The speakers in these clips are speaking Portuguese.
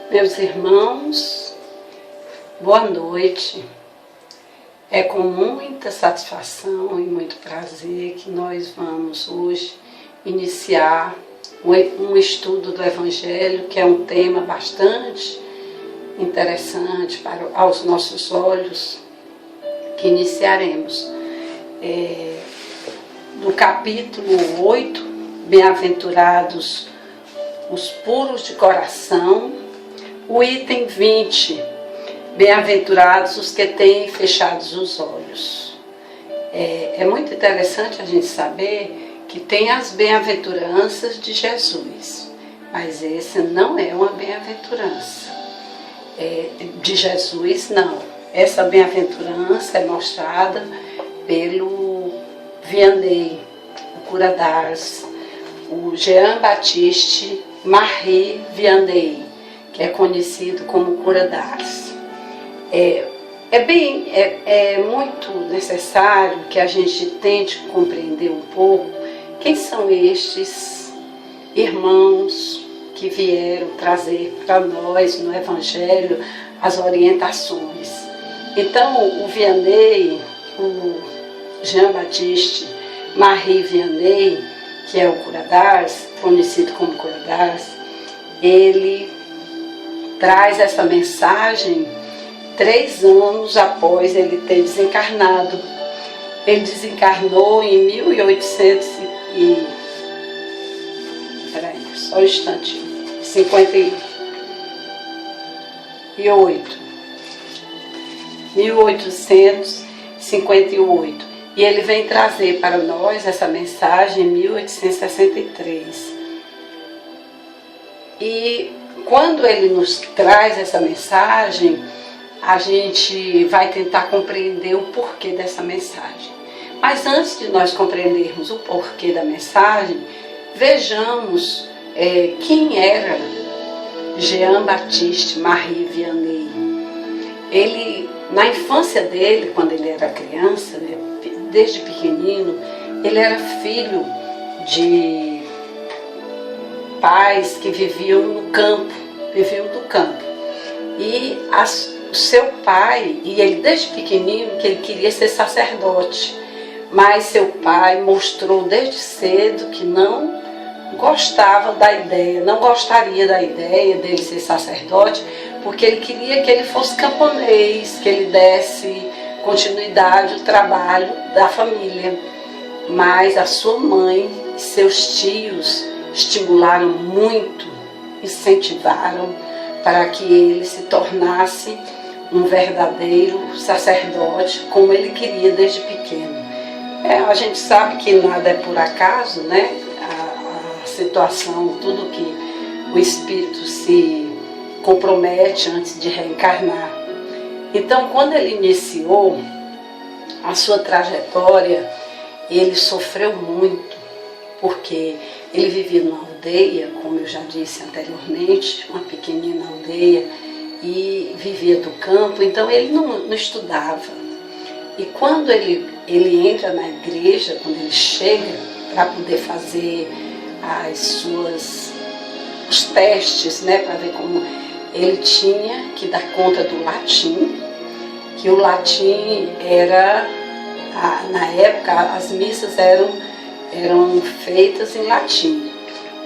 Meus irmãos, boa noite. É com muita satisfação e muito prazer que nós vamos hoje iniciar um estudo do Evangelho, que é um tema bastante interessante aos nossos olhos, que iniciaremos do capítulo 8, Bem-aventurados os puros de coração, o item 20, bem-aventurados os que têm fechados os olhos. É muito interessante a gente saber que tem as bem-aventuranças de Jesus, mas esse não é uma bem-aventurança. De Jesus, não. Essa bem-aventurança é mostrada pelo Vianney, o cura d'Ars, o Jean-Baptiste Marie Vianney, que é conhecido como cura d'Ars. É muito necessário que a gente tente compreender um pouco quem são estes irmãos que vieram trazer para nós no Evangelho as orientações. Então, o Vianney, o Jean-Baptiste Marie Vianney, que é o cura d'Ars, conhecido como cura d'Ars, ele traz essa mensagem 3 anos após ele ter desencarnado. Ele desencarnou em 1800 e... Peraí, só um instantinho. 1858. E ele vem trazer para nós essa mensagem em 1863. E quando ele nos traz essa mensagem, a gente vai tentar compreender o porquê dessa mensagem. Mas antes de nós compreendermos o porquê da mensagem, vejamos quem era Jean-Baptiste Marie Vianney. Ele, na infância dele, quando ele era criança, né, desde pequenino, ele era filho de pais que viviam do campo. E o seu pai, e ele desde pequenino, que ele queria ser sacerdote, mas seu pai mostrou desde cedo que não gostaria da ideia dele ser sacerdote, porque ele queria que ele fosse camponês, que ele desse continuidade ao trabalho da família. Mas a sua mãe e seus tios estimularam muito, incentivaram para que ele se tornasse um verdadeiro sacerdote, como ele queria desde pequeno. A gente sabe que nada é por acaso, né? A situação, tudo que o espírito se compromete antes de reencarnar. Então, quando ele iniciou a sua trajetória, ele sofreu muito, porque ele vivia numa aldeia, como eu já disse anteriormente, uma pequenina aldeia, e vivia do campo, então ele não estudava. E quando ele entra na igreja, quando ele chega para poder fazer os testes, né, para ver como ele tinha que dar conta do latim, que o latim era, na época, as missas eram feitas em latim.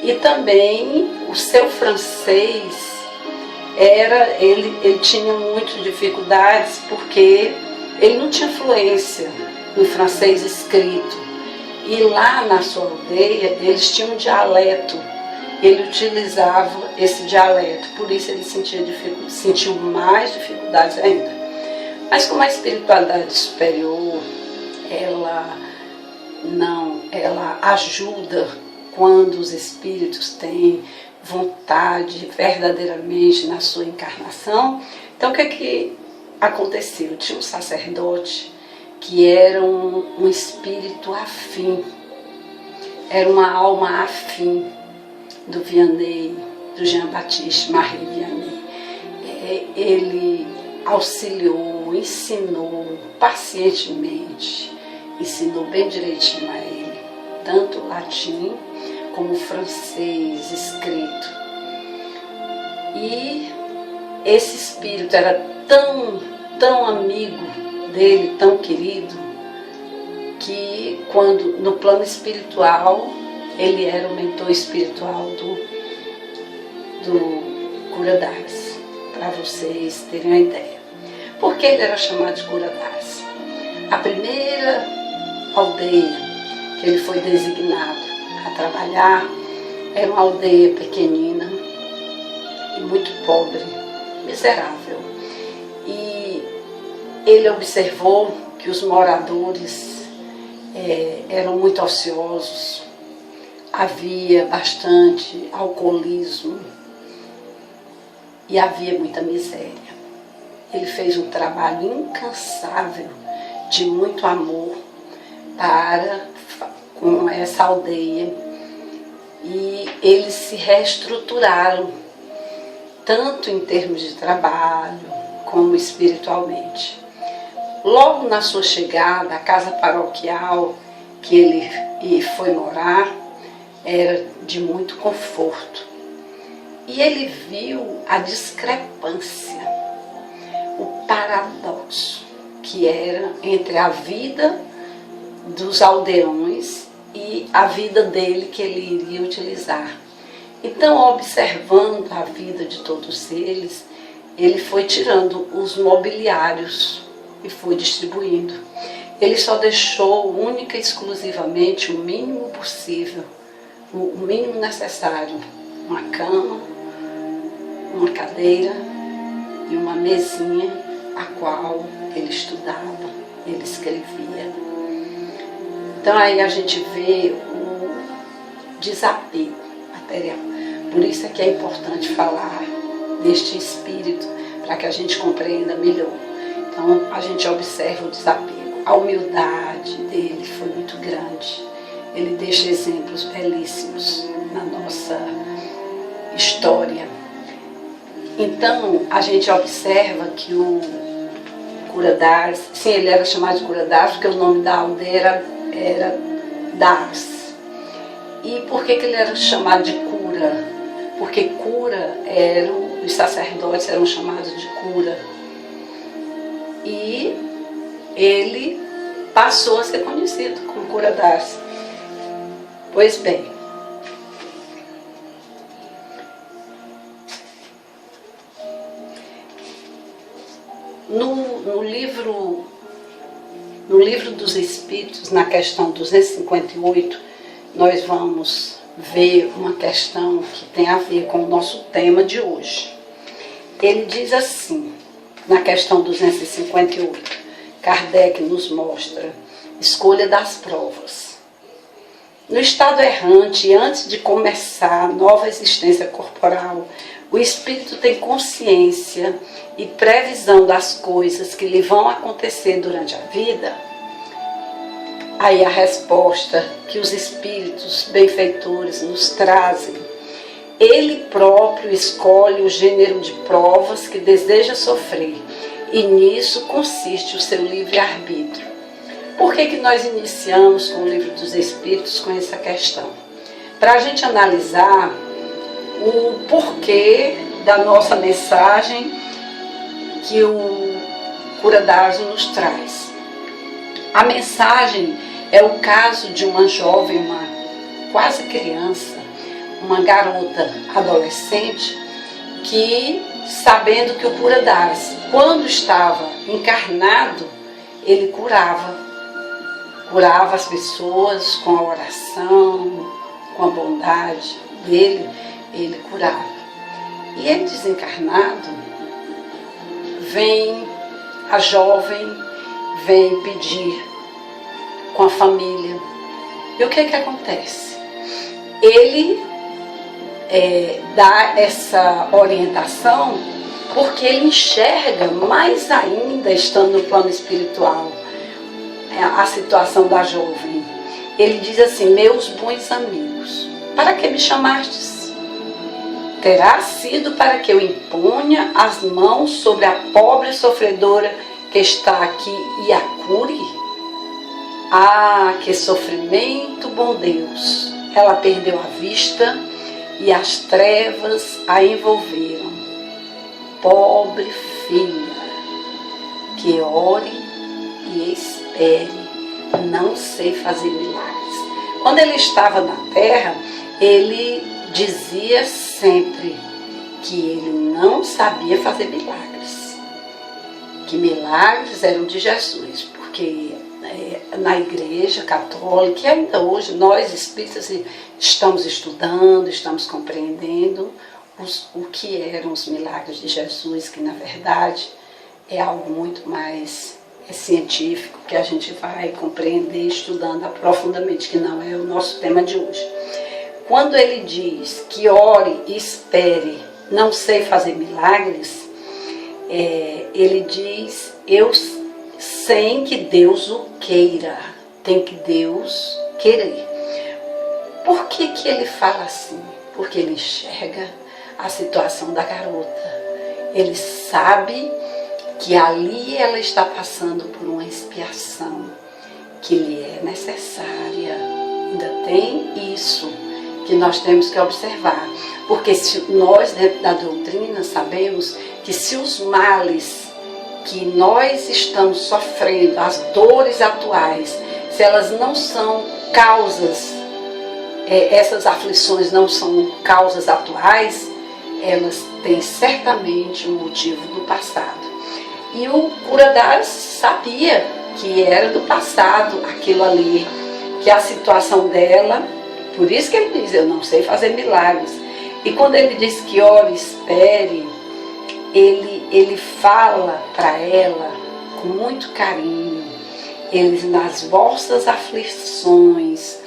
E também o seu francês ele tinha muitas dificuldades, porque ele não tinha fluência no francês escrito. E lá na sua aldeia, eles tinham um dialeto. Ele utilizava esse dialeto, por isso ele sentiu mais dificuldades ainda. Mas como a espiritualidade superior, ela ajuda quando os espíritos têm vontade verdadeiramente na sua encarnação. Então o que aconteceu? Tinha um sacerdote que era um espírito afim, era uma alma afim do Vianney, do Jean-Baptiste Marie Vianney. Ele auxiliou, ensinou pacientemente, ensinou bem direitinho a ele, tanto o latim como o francês escrito. E esse espírito era tão amigo dele, tão querido, que quando no plano espiritual ele era o mentor espiritual do Cura d'Ars, para vocês terem uma ideia. Por que ele era chamado de Cura d'Ars? A primeira aldeia que ele foi designado a trabalhar era uma aldeia pequenina e muito pobre, miserável. E ele observou que os moradores eram muito ociosos, havia bastante alcoolismo e havia muita miséria. Ele fez um trabalho incansável, de muito amor, com essa aldeia, e eles se reestruturaram, tanto em termos de trabalho, como espiritualmente. Logo na sua chegada, a casa paroquial que ele foi morar era de muito conforto. E ele viu a discrepância, o paradoxo que era entre a vida dos aldeões e a vida dele que ele iria utilizar. Então, observando a vida de todos eles, ele foi tirando os mobiliários e foi distribuindo. Ele só deixou única e exclusivamente o mínimo possível, o mínimo necessário: uma cama, uma cadeira e uma mesinha a qual ele estudava, ele escrevia. Então aí a gente vê o desapego material. Por isso é que é importante falar deste espírito, para que a gente compreenda melhor. Então a gente observa o desapego. A humildade dele foi muito grande. Ele deixa exemplos belíssimos na nossa história. Então a gente observa que o Cura d'Ars, sim, ele era chamado de Cura d'Ars porque o nome da aldeia era d'Ars. E por que ele era chamado de cura? Porque cura os sacerdotes eram chamados de cura. E ele passou a ser conhecido como Cura d'Ars. Pois bem, no livro dos Espíritos, na questão 258, nós vamos ver uma questão que tem a ver com o nosso tema de hoje. Ele diz assim, na questão 258, Kardec nos mostra: escolha das provas. No estado errante, antes de começar a nova existência corporal, o espírito tem consciência e previsão das coisas que lhe vão acontecer durante a vida? Aí a resposta que os espíritos benfeitores nos trazem: ele próprio escolhe o gênero de provas que deseja sofrer, e nisso consiste o seu livre-arbítrio. Por que nós iniciamos com o Livro dos Espíritos com essa questão? Para a gente analisar o porquê da nossa mensagem que o Cura d'Ars nos traz. A mensagem é o caso de uma jovem, uma quase criança, uma garota adolescente, que, sabendo que o Cura d'Ars, quando estava encarnado, ele curava as pessoas com a oração, com a bondade dele, ele curava. E ele desencarnado, a jovem vem pedir com a família. E o que acontece? Ele dá essa orientação porque ele enxerga mais ainda, estando no plano espiritual, a situação da jovem. Ele diz assim: meus bons amigos, para que me chamastes? Terá sido para que eu imponha as mãos sobre a pobre sofredora que está aqui e a cure? Ah, que sofrimento, bom Deus! Ela perdeu a vista e as trevas a envolveram. pobre filha, que ore e espere, não sei fazer milagres. Quando ele estava na terra, ele dizia sempre que ele não sabia fazer milagres, que milagres eram de Jesus, porque na igreja católica, e ainda hoje nós espíritas estamos estudando, estamos compreendendo o que eram os milagres de Jesus, que na verdade é algo muito mais científico, que a gente vai compreender estudando profundamente, que não é o nosso tema de hoje. Quando ele diz que ore e espere, não sei fazer milagres, ele diz, eu sem que Deus o queira, tem que Deus querer. Por que que ele fala assim? Porque ele enxerga a situação da garota. Ele sabe que ali ela está passando por uma expiação que lhe é necessária. Ainda tem isso que nós temos que observar. Porque se nós, dentro da doutrina, sabemos que se os males que nós estamos sofrendo, as dores atuais, se elas não são causas, essas aflições não são causas atuais, elas têm certamente um motivo do passado. E o Cura sabia que era do passado aquilo ali, que a situação dela, por isso que ele diz, eu não sei fazer milagres. E quando ele diz que ore, espere, ele fala para ela com muito carinho, ele, nas vossas aflições,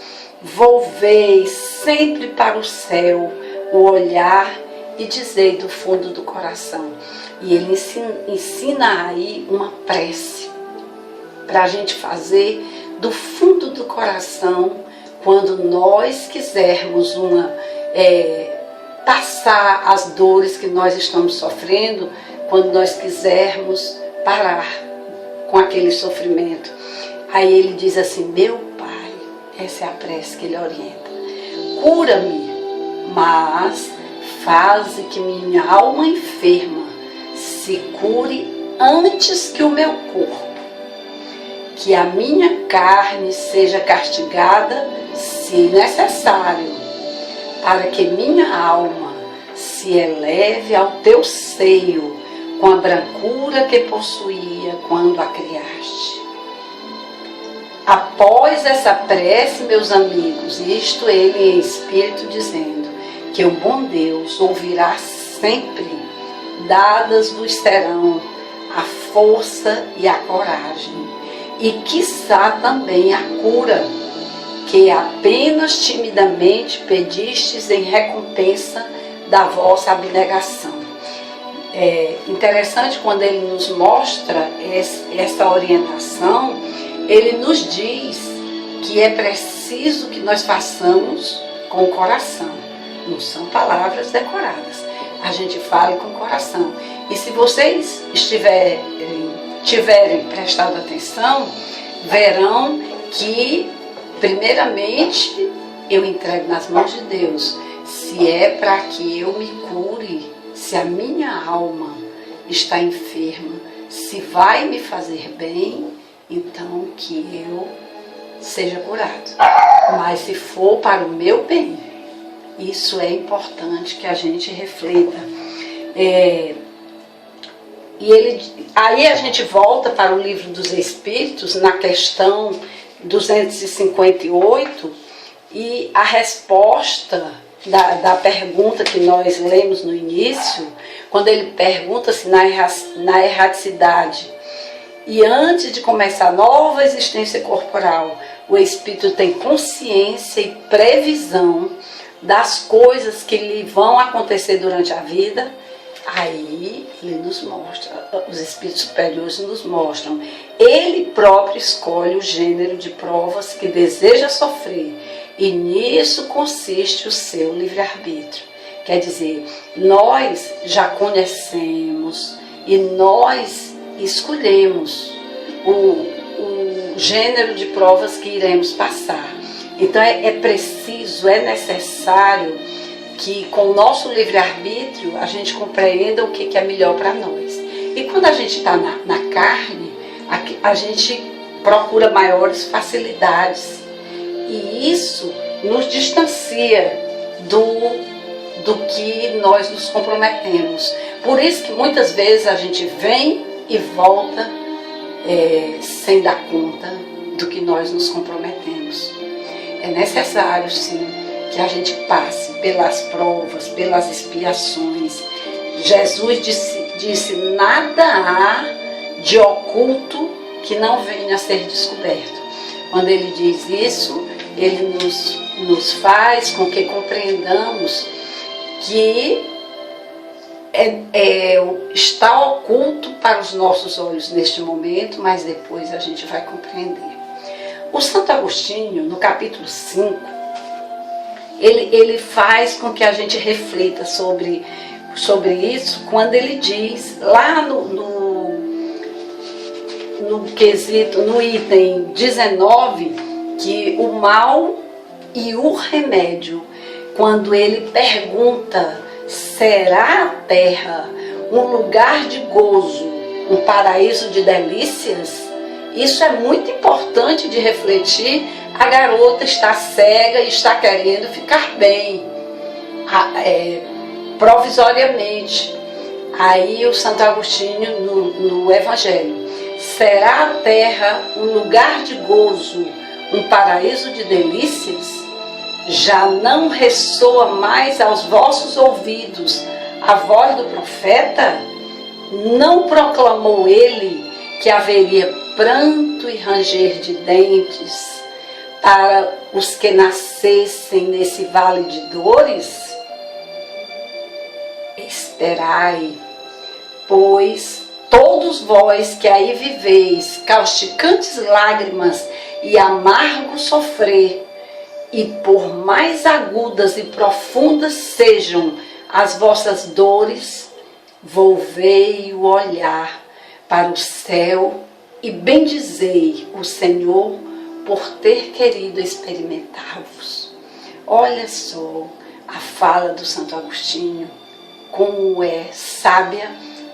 volvei sempre para o céu o olhar e dizei do fundo do coração. E ele ensina aí uma prece para a gente fazer do fundo do coração, quando nós quisermos passar as dores que nós estamos sofrendo, quando nós quisermos parar com aquele sofrimento. Aí ele diz assim, meu Pai, essa é a prece que ele orienta, cura-me, mas faze que minha alma enferma se cure antes que o meu corpo, que a minha carne seja castigada, se necessário, para que minha alma se eleve ao teu seio com a brancura que possuía quando a criaste. Após essa prece, meus amigos, isto ele em espírito dizendo, que o bom Deus ouvirá sempre, dadas vos serão a força e a coragem, e quiçá também a cura, que apenas timidamente pedistes em recompensa da vossa abnegação. É interessante quando ele nos mostra essa orientação, ele nos diz que é preciso que nós façamos com o coração. Não são palavras decoradas. A gente fala com o coração. E se vocês tiverem prestado atenção, verão que, primeiramente, eu entrego nas mãos de Deus. Se é para que eu me cure, se a minha alma está enferma, se vai me fazer bem, então que eu seja curado. Mas se for para o meu bem, isso é importante que a gente reflita. Aí a gente volta para o Livro dos Espíritos, na questão 258, e a resposta da pergunta que nós lemos no início, quando ele pergunta se na erraticidade, e antes de começar a nova existência corporal, o Espírito tem consciência e previsão das coisas que lhe vão acontecer durante a vida, aí ele nos mostra, os Espíritos superiores nos mostram, ele próprio escolhe o gênero de provas que deseja sofrer, e nisso consiste o seu livre-arbítrio. Quer dizer, nós já conhecemos e nós escolhemos o gênero de provas que iremos passar. Então é preciso, é necessário que com o nosso livre-arbítrio a gente compreenda o que é melhor para nós. E quando a gente está na carne, a gente procura maiores facilidades. E isso nos distancia do que nós nos comprometemos. Por isso que muitas vezes a gente vem e volta sem dar conta do que nós nos comprometemos. É necessário, sim, que a gente passe pelas provas, pelas expiações. Jesus disse nada há de oculto que não venha a ser descoberto. Quando ele diz isso, ele nos faz com que compreendamos que está oculto para os nossos olhos neste momento, mas depois a gente vai compreender. O Santo Agostinho, no capítulo 5, ele faz com que a gente reflita sobre isso, quando ele diz, lá no item 19, que o mal e o remédio, quando ele pergunta, será a terra um lugar de gozo, um paraíso de delícias? Isso é muito importante de refletir. A garota está cega e está querendo ficar bem, provisoriamente. Aí o Santo Agostinho, no Evangelho, será a terra um lugar de gozo, um paraíso de delícias? Já não ressoa mais aos vossos ouvidos a voz do profeta? Não proclamou ele que haveria pranto e ranger de dentes para os que nascessem nesse vale de dores? Esperai, pois, todos vós que aí viveis, causticantes lágrimas e amargo sofrer, e por mais agudas e profundas sejam as vossas dores, volvei o olhar para o céu e bendizei o Senhor por ter querido experimentar-vos. Olha só a fala do Santo Agostinho, como é sábia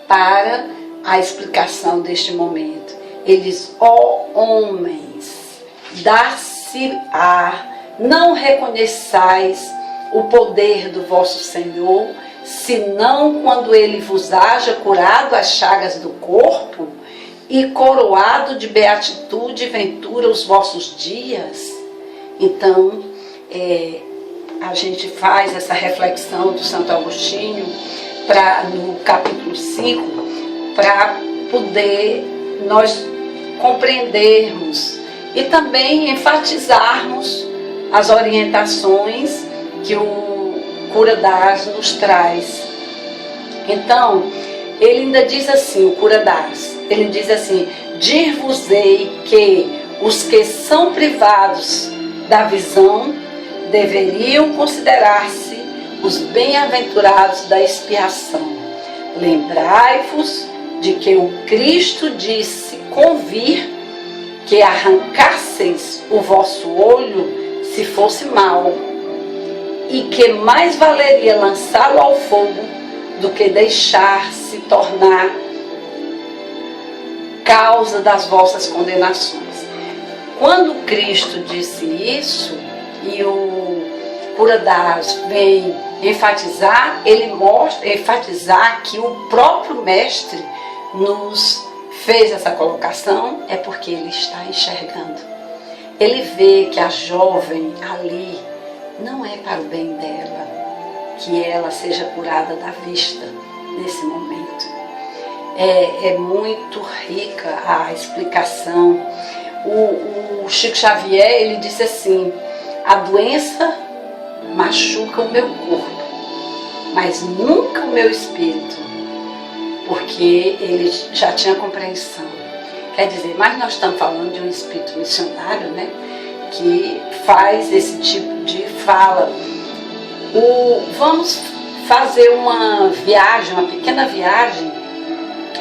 para a explicação deste momento. Ele diz, ó homens, dar-se-á, não reconheçais o poder do vosso Senhor, senão quando ele vos haja curado as chagas do corpo e coroado de beatitude e ventura os vossos dias. Então, a gente faz essa reflexão do Santo Agostinho no capítulo 5, para poder nós compreendermos e também enfatizarmos as orientações que o Cura das nos traz. Então, ele ainda diz assim, o Cura das, ele diz assim, dir-vos-ei que os que são privados da visão deveriam considerar-se os bem-aventurados da expiação. Lembrai-vos de que o Cristo disse convir que arrancasseis o vosso olho se fosse mau, e que mais valeria lançá-lo ao fogo do que deixar-se tornar causa das vossas condenações. Quando Cristo disse isso, e o Cura das vem enfatizar, ele mostra, enfatizar que o próprio Mestre nos fez essa colocação, é porque ele está enxergando. Ele vê que a jovem ali não é para o bem dela, que ela seja curada da vista nesse momento. É muito rica a explicação. O Chico Xavier, ele disse assim, a doença machuca o meu corpo, mas nunca o meu espírito, porque ele já tinha compreensão. Quer dizer, mas nós estamos falando de um espírito missionário, né, que faz esse tipo de fala. Vamos fazer uma viagem, uma pequena viagem,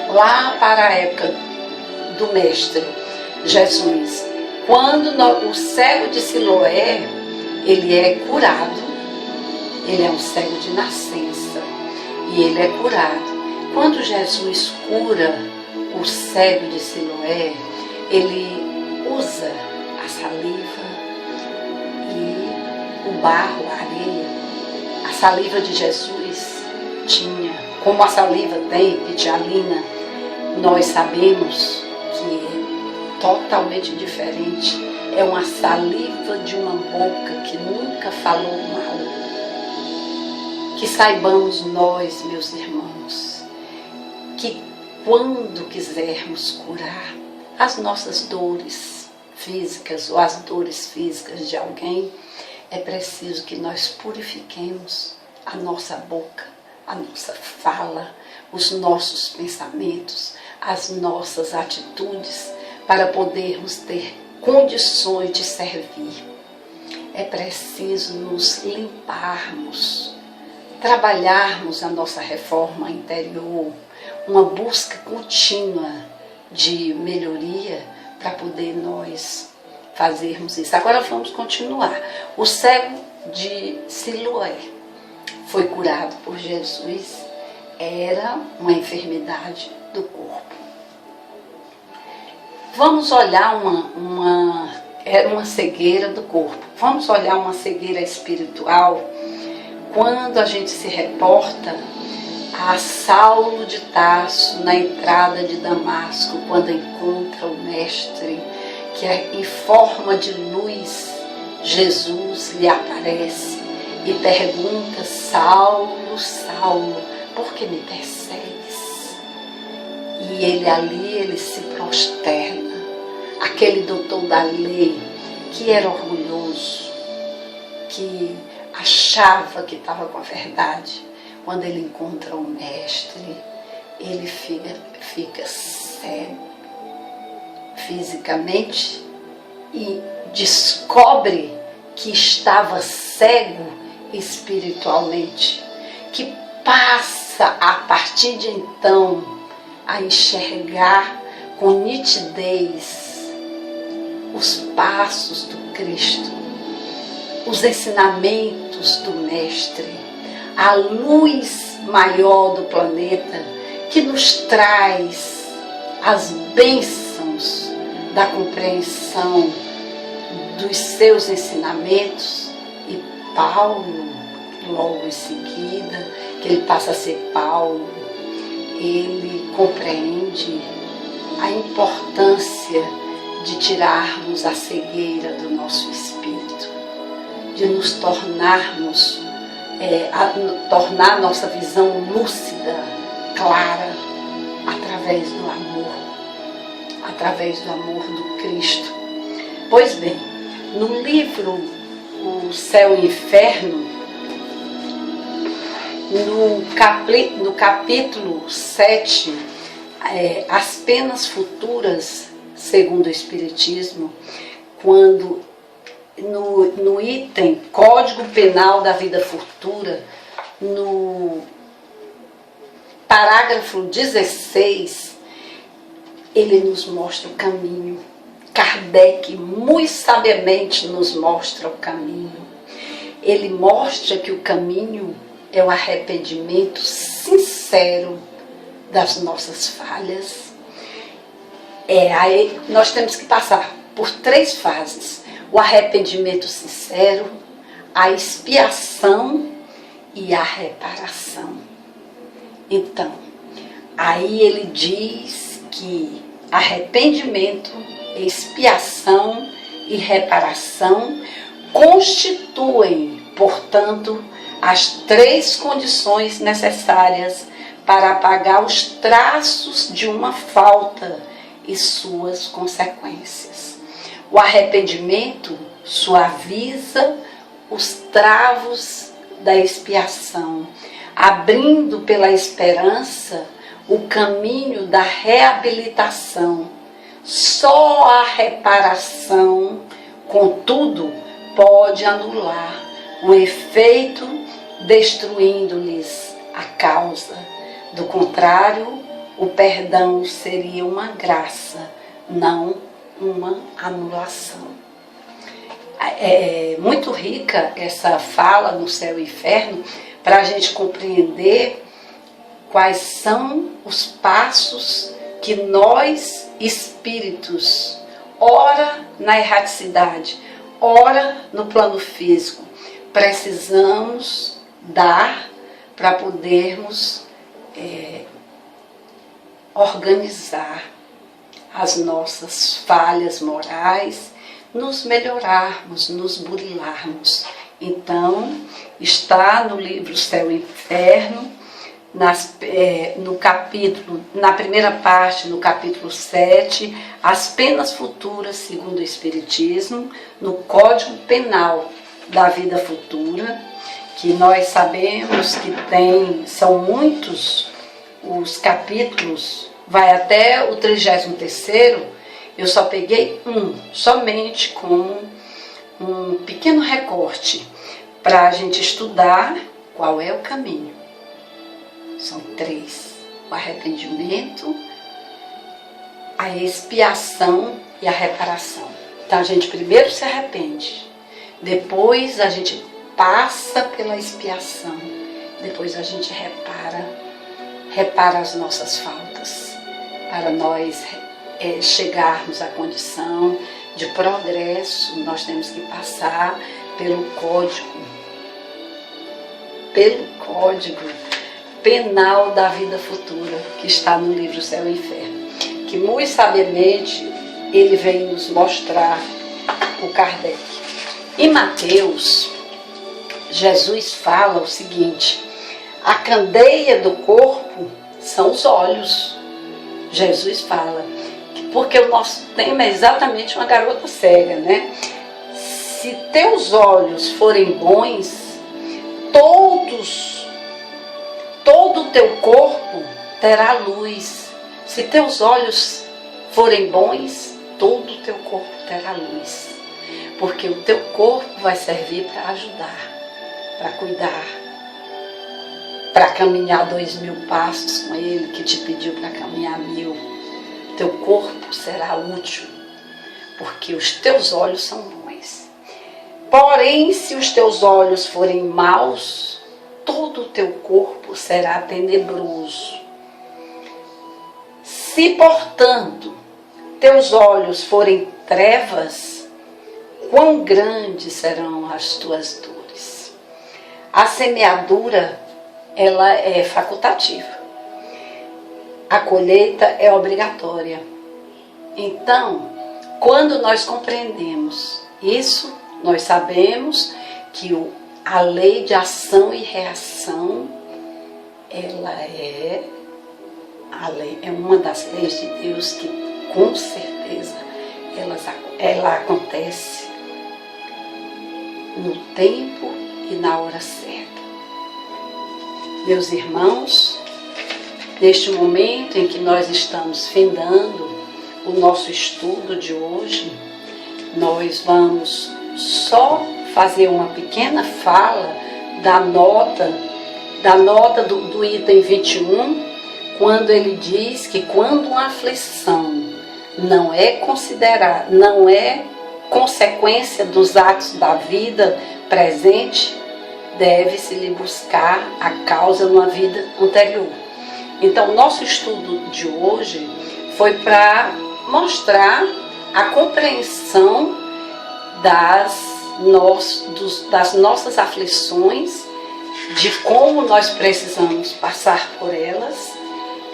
lá para a época do Mestre Jesus, quando o cego de Siloé, ele é curado, ele é um cego de nascença e ele é curado. Quando Jesus cura o cego de Siloé, ele usa a saliva e o barro, a areia. A saliva de Jesus tinha, como a saliva tem pitialina, nós sabemos que é totalmente diferente. É uma saliva de uma boca que nunca falou mal. Que saibamos nós, meus irmãos, que quando quisermos curar as nossas dores físicas ou as dores físicas de alguém, é preciso que nós purifiquemos a nossa boca, a nossa fala, os nossos pensamentos, as nossas atitudes, para podermos ter condições de servir. É preciso nos limparmos, trabalharmos a nossa reforma interior, uma busca contínua de melhoria para poder nós fazermos isso. Agora vamos continuar. O cego de Siloé foi curado por Jesus, era uma enfermidade do corpo. Vamos olhar era uma cegueira do corpo. Vamos olhar uma cegueira espiritual. Quando a gente se reporta a Saulo de Tarso na entrada de Damasco, quando encontra o mestre, que em forma de luz, Jesus lhe aparece e pergunta: Saulo, Saulo, por que me persegues? E ele se prosterna. Aquele doutor da lei, que era orgulhoso, que achava que estava com a verdade, quando ele encontra o mestre, ele fica cego fisicamente e descobre que estava cego espiritualmente, que passa a partir de então a enxergar com nitidez os passos do Cristo, os ensinamentos do mestre, a luz maior do planeta que nos traz as bênçãos da compreensão dos seus ensinamentos. E Paulo, logo em seguida, que ele passa a ser Paulo, ele compreende a importância de tirarmos a cegueira do nosso espírito, de nos tornarmos, tornar nossa visão lúcida, clara, através do amor do Cristo. Pois bem, no livro O Céu e o Inferno, no capítulo 7, as penas futuras, segundo o Espiritismo, quando no item Código Penal da Vida Futura, no parágrafo 16, ele nos mostra o caminho. Kardec muito sabiamente nos mostra o caminho. Ele mostra que o caminho é o arrependimento sincero das nossas falhas. Aí nós temos que passar por 3 fases: o arrependimento sincero, a expiação e a reparação. Então, aí ele diz que arrependimento, expiação e reparação constituem, portanto, as 3 condições necessárias para apagar os traços de uma falta e suas consequências. O arrependimento suaviza os travos da expiação, abrindo pela esperança o caminho da reabilitação. Só a reparação, contudo, pode anular o efeito, destruindo-lhes a causa. Do contrário, o perdão seria uma graça, não uma anulação. É muito rica essa fala no céu e inferno para a gente compreender quais são os passos que nós, espíritos, ora na erraticidade, ora no plano físico, precisamos dar para podermos organizar as nossas falhas morais, nos melhorarmos, nos burilarmos. Então, está no livro Céu e Inferno, no capítulo, na primeira parte, no capítulo 7, as penas futuras segundo o Espiritismo, no Código Penal da Vida Futura, que nós sabemos que são muitos os capítulos, vai até o 33º, eu só peguei somente como um pequeno recorte, para a gente estudar qual é o caminho. São 3, o arrependimento, a expiação e a reparação. Então a gente primeiro se arrepende, depois a gente passa pela expiação, depois a gente repara as nossas faltas, para nós chegarmos à condição de progresso. Nós temos que passar pelo código penal da vida futura, que está no livro Céu e Inferno, que muito sabiamente ele vem nos mostrar, o Kardec. Em Mateus, Jesus fala o seguinte: a candeia do corpo são os olhos. Jesus fala, porque o nosso tema é exatamente uma garota cega, né? Se teus olhos forem bons, todo o teu corpo terá luz. Se teus olhos forem bons, todo o teu corpo terá luz. Porque o teu corpo vai servir para ajudar, para cuidar, para caminhar 2000 passos com Ele, que te pediu para caminhar 1000. Teu corpo será útil, porque os teus olhos são bons. Porém, se os teus olhos forem maus, todo o teu corpo será tenebroso. Se, portanto, teus olhos forem trevas, quão grandes serão as tuas dores. A semeadura, ela é facultativa. A colheita é obrigatória. Então, quando nós compreendemos isso, nós sabemos que a lei de ação e reação, ela é uma das leis de Deus que, com certeza, ela acontece no tempo e na hora certa. Meus irmãos, neste momento em que nós estamos findando o nosso estudo de hoje, nós vamos só fazer uma pequena fala da nota do item 21, quando ele diz que quando uma aflição não é consequência dos atos da vida presente, deve-se-lhe buscar a causa numa vida anterior. Então, nosso estudo de hoje foi para mostrar a compreensão das nossas aflições, de como nós precisamos passar por elas,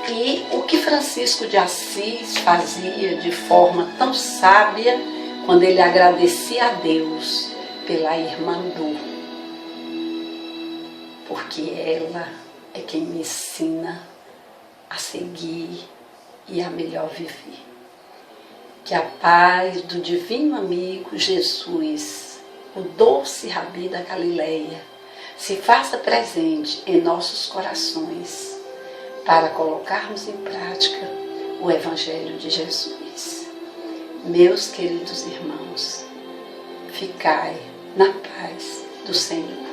e o que Francisco de Assis fazia de forma tão sábia quando ele agradecia a Deus pela irmã Dor, porque ela é quem me ensina a seguir e a melhor viver. Que a paz do divino amigo Jesus, o doce Rabi da Galileia, se faça presente em nossos corações para colocarmos em prática o Evangelho de Jesus. Meus queridos irmãos, ficai na paz do Senhor.